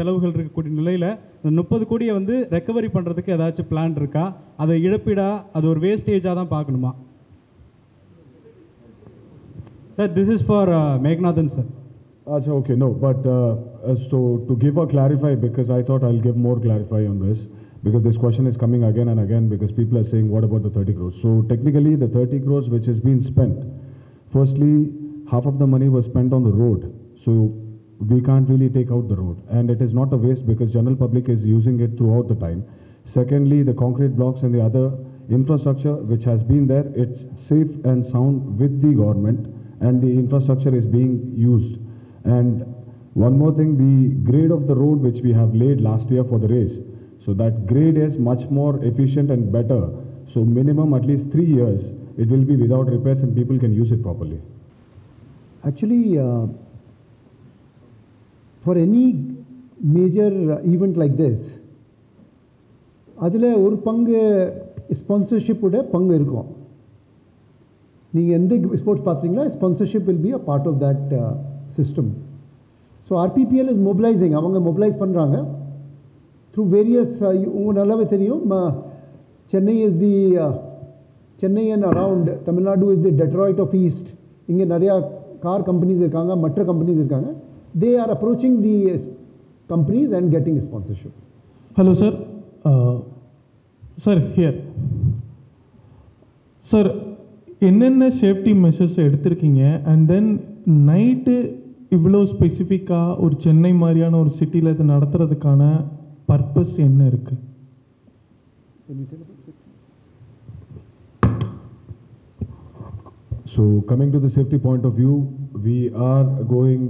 செலவுகள் இருக்கக்கூடிய நிலையில் இந்த 30 கோடியை வந்து ரெக்கவரி பண்ணுறதுக்கு ஏதாச்சும் பிளான் இருக்கா? அதை இழப்பீடா, அது ஒரு வேஸ்டேஜாக தான் பார்க்கணுமா? Sir, this is for Meghanathan sir. Okay, no, but so to give or clarify, because I thought I'll give more clarify on this, because this question is coming again and again, because people are saying, what about the 30 crores? So technically, the 30 crores which has been spent, firstly, half of the money was spent on the road, so we can't really take out the road, and it is not a waste because general public is using it throughout the time. Secondly, the concrete blocks and the other infrastructure which has been there, it's safe and sound with the government, and the infrastructure is being used. And one more thing, the grade of the road which we have laid last year for the race, so that grade is much more efficient and better. So minimum at least 3 years, it will be without repairs and people can use it properly. Actually, for any major event like this, அதில் ஒரு பங்கு ஸ்பான்சர்ஷிப்போட பங்கு இருக்கும். நீங்கள் எந்த sports பார்த்தீங்களா, sponsorship will be a part of that system. So RPPL is mobilizing, அவங்க mobilize பண்ணுறாங்க through various, உங்களுக்கு நல்லாவே தெரியும், Chennai and around Tamil Nadu is the Detroit of East. இங்கே நிறையா கார் கம்பெனிஸ் இருக்காங்க, மற்ற கம்பெனிஸ் இருக்காங்க. They are approaching the companies and getting sponsorship. Hello sir, sir here. Sir, என்னென்ன சேஃப்டி மெஷர்ஸ் எடுத்திருக்கீங்க? அண்ட் தென் நைட்டு இவ்வளோ ஸ்பெசிஃபிக்காக ஒரு சென்னை மாதிரியான ஒரு சிட்டியில் இது நடத்துறதுக்கான பர்பஸ் என்ன இருக்குது? So coming to the safety point of view, we are going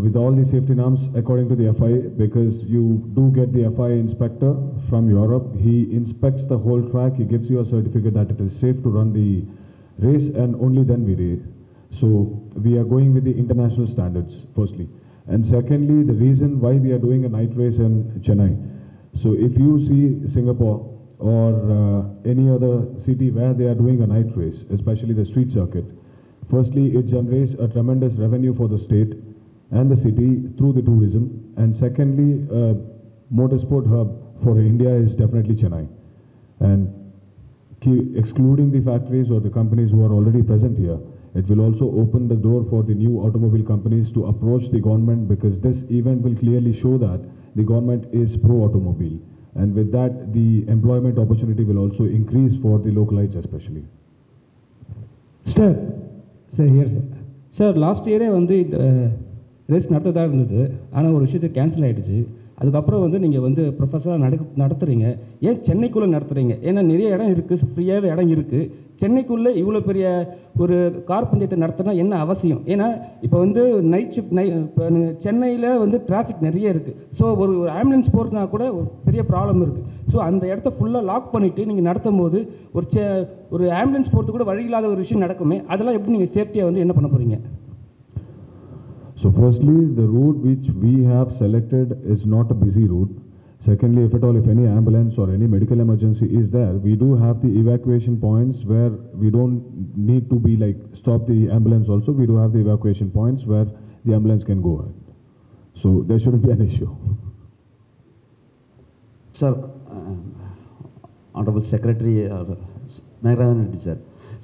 with all the safety norms according to the FI, because you do get the FI inspector from Europe. He inspects the whole track, he gives you a certificate that it is safe to run the race, and only then we race. So we are going with the international standards, firstly. And secondly, the reason why we are doing a night race in Chennai. So if you see Singapore or any other city where they are doing a night race, especially the street circuit, firstly, it generates a tremendous revenue for the state and the city through the tourism. And secondly, motorsport hub for India is definitely Chennai. And excluding the factories or the companies who are already present here, it will also open the door for the new automobile companies to approach the government, because this event will clearly show that the government is pro-automobile. And with that, the employment opportunity will also increase for the localites especially. Sir, here sir. Sir, last year வந்து இந்த race நடத்ததாக இருந்தது, ஆனால் ஒரு விஷயத்தை cancel ஆகிடுச்சு. அதுக்கப்புறம் வந்து நீங்கள் வந்து ப்ரொஃபஸராக நடத்துகிறீங்க. ஏன் சென்னைக்குள்ளே நடத்துகிறீங்க? ஏன்னா நிறைய இடம் இருக்குது, ஃப்ரீயாகவே இடம் இருக்குது. சென்னைக்குள்ளே இவ்வளோ பெரிய ஒரு கார் பந்தயத்தை நடத்தினா என்ன அவசியம்? ஏன்னா இப்போ வந்து நைட் ஷிஃப்ட் இப்போ சென்னையில் வந்து டிராஃபிக் நிறைய இருக்குது. ஸோ ஒரு ஆம்புலன்ஸ் போகிறதுனா கூட ஒரு பெரிய ப்ராப்ளம் இருக்குது. ஸோ அந்த இடத்த ஃபுல்லாக லாக் பண்ணிவிட்டு நீங்கள் நடத்தும் போது ஒரு ஆம்புலன்ஸ் போகிறது கூட வழி இல்லாத ஒரு விஷயம் நடக்குமே, அதெல்லாம் எப்படி நீங்கள் சேஃப்டியாக வந்து என்ன பண்ண போகிறீங்க? So firstly, the route which we have selected is not a busy route. Secondly, if at all, if any ambulance or any medical emergency is there, we do have the evacuation points where we don't need to be like stop the ambulance also. We do have the evacuation points where the ambulance can go ahead. So there shouldn't be an issue. Sir, Honorable Secretary Meghnadhan Reddy sir.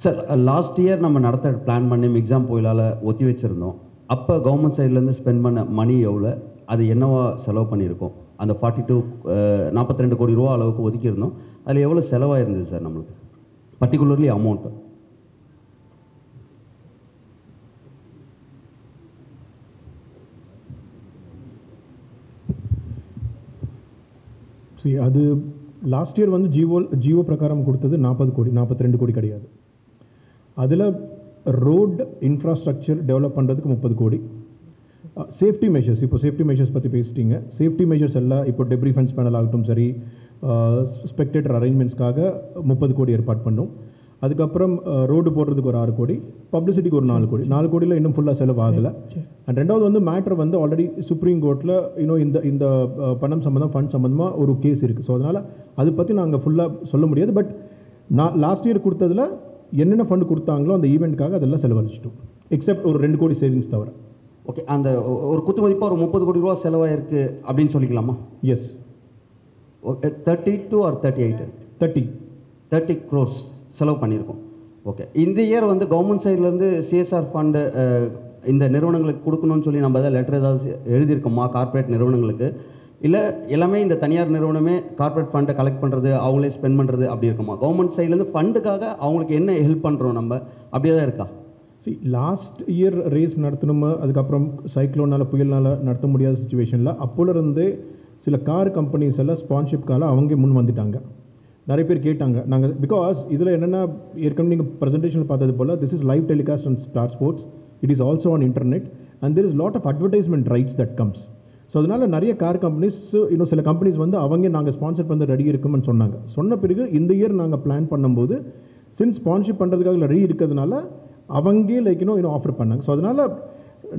Sir, last year நம்ம நடத்த plan பண்ணி exam போயிலால் ஒத்தி வச்சுருந்தோம். அப்போ government சைட்லேருந்து spend பண்ண மணி எவ்வளோ, அது என்னவா செலவு பண்ணியிருக்கோம்? அந்த 42 கோடி ரூபா அளவுக்கு ஒதுக்கியிருந்தோம், அதில் எவ்வளோ செலவாக இருந்தது சார் நம்மளுக்கு, பர்டிகுலர்லி அமௌண்ட்டு? சரி, அது லாஸ்ட் இயர் வந்து ஜியோ பிரகாரம் கொடுத்தது 40 கோடி, 42 கோடி கிடையாது. அதில் ரோட் இன்ஃப்ராஸ்ட்ரக்சர் டெவலப் பண்ணுறதுக்கு 30 கோடி. சேஃப்டி மெஷர்ஸ், இப்போ சேஃப்டி மெஷர்ஸ் பற்றி பேசிட்டீங்க. சேஃப்டி மெஷர்ஸ் எல்லாம் இப்போ டெப்ரி ஃபென்ஸ் பேனல் ஆகட்டும் சரி, ஸ்பெக்டேட்டர் அரேஞ்ச்மெண்ட்ஸ்க்காக 30 கோடி ஏற்பாடு பண்ணோம். அதுக்கப்புறம் ரோடு போடுறதுக்கு ஒரு 6 கோடி, பப்ளிசிட்டிக்கு ஒரு 4 கோடி. 4 கோடியில் இன்னும் ஃபுல்லாக செலவு ஆகலை. அண்ட் ரெண்டாவது வந்து மேட்ரு வந்து ஆல்ரெடி சுப்ரீம் கோர்ட்டில் இன்னும் இந்த பணம் சம்மந்தம் ஃபண்ட் சம்மந்தமாக ஒரு கேஸ் இருக்குது. ஸோ அதனால் அதை பற்றி நாங்கள் ஃபுல்லாக சொல்ல முடியாது. பட் நான் லாஸ்ட் இயர் கொடுத்ததில் என்னென்ன ஃபண்டு கொடுத்தாங்களோ அந்த ஈவெண்ட்டுக்காக அதெல்லாம் செலவழிச்சிட்டோம், எக்ஸப்ட் ஒரு 2 கோடி சேவிங்ஸ் தவிர. ஓகே, அந்த ஒரு குத்து மதிப்பாக ஒரு 30 கோடி ரூபா செலவாயிருக்கு அப்படின்னு சொல்லிக்கலாமா? எஸ். Okay, 32 or 38? 30 crores செலவு பண்ணியிருக்கோம். ஓகே, இந்த இயர் வந்து கவர்மெண்ட் சைட்லேருந்து சிஎஸ்ஆர் ஃபண்டு இந்த நிறுவனங்களுக்கு கொடுக்கணும்னு சொல்லி நம்ம ஏதாவது லெட்டர் ஏதாவது எழுதியிருக்கோமா கார்ப்பரேட் நிறுவனங்களுக்கு? இல்லை எல்லாமே இந்த தனியார் நிறுவனமே கார்ப்பரேட் ஃபண்டை கலெக்ட் பண்ணுறது, அவங்களே ஸ்பெண்ட் பண்ணுறது அப்படி இருக்குமா? கவர்மெண்ட் சைட்லேருந்து ஃபண்டுக்காக அவங்களுக்கு என்ன ஹெல்ப் பண்ணுறோம் நம்ம, அப்படியே தான் இருக்கா? லாஸ்ட் இயர் ரேஸ் நடத்தணுமா, அதுக்கப்புறம் சைக்ளோனால் புயல்னால் நடத்த முடியாத சுச்சுவேஷனில் அப்போலேருந்தே சில கார் கம்பெனிஸ் எல்லாம் ஸ்பான்ஷிப்கால அவங்க முன் வந்துட்டாங்க. நிறைய பேர் கேட்டாங்க நாங்கள், பிகாஸ் இதில் என்னென்னா ஏற்கனவே நீங்கள் ப்ரெசன்டேஷனில் பார்த்தது போல் this is live telecast on Star Sports, it is also on internet and there is lot of advertisement rights that comes. So அதனால் நிறைய கார் கம்பெனிஸ் இன்னும் சில கம்பெனிஸ் வந்து அவங்க நாங்கள் ஸ்பான்சர் பண்ண ரெடி இருக்குமென்னு சொன்னாங்க. சொன்ன பிறகு இந்த இயர் நாங்கள் பிளான் பண்ணும்போது சின்ஸ் ஸ்பான்சர்ஷிப் பண்ணுறதுக்காக ரெடி இருக்கிறதுனால அவங்க இன்னும் ஆஃபர் பண்ணாங்க. ஸோ அதனால்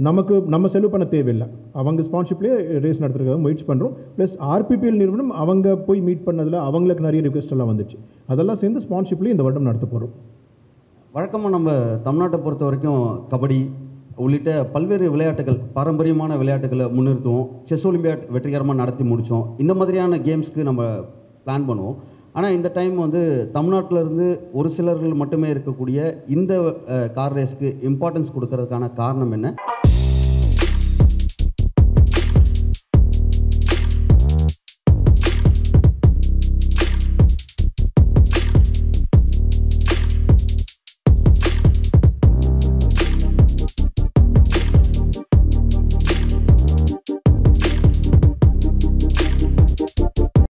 நம்ம செலவு பண்ண தேவையில்லை, அவங்க ஸ்பான்சர்ஷிப்லேயே ரேஸ் நடத்துறதுக்காக முயற்சி பண்ணுறோம். ப்ளஸ் ஆர்பிபிஎல் நிறுவனம் அவங்க போய் மீட் பண்ணதில் அவங்களுக்கு நிறைய ரிக்வெஸ்ட் எல்லாம் வந்துச்சு, அதெல்லாம் சேர்ந்து ஸ்பான்சர்ஷிப்லேயே இந்த வருடம் நடத்த போகிறோம். வழக்கமாக நம்ம தமிழ்நாட்டை பொறுத்த வரைக்கும் கபடி உள்ளிட்ட பல்வேறு விளையாட்டுகள், பாரம்பரியமான விளையாட்டுகளை முன்னிறுத்துவோம். செஸ் ஒலிம்பியாட் வெற்றிகரமாக நடத்தி முடித்தோம். இந்த மாதிரியான கேம்ஸ்க்கு நம்ம பிளான் பண்ணுவோம். ஆனால் இந்த டைம் வந்து தமிழ்நாட்டிலேருந்து ஒரு சிலர்கள் மட்டுமே இருக்கக்கூடிய இந்த கார் ரேஸ்க்கு இம்பார்ட்டன்ஸ் கொடுக்கறதுக்கான காரணம் என்ன?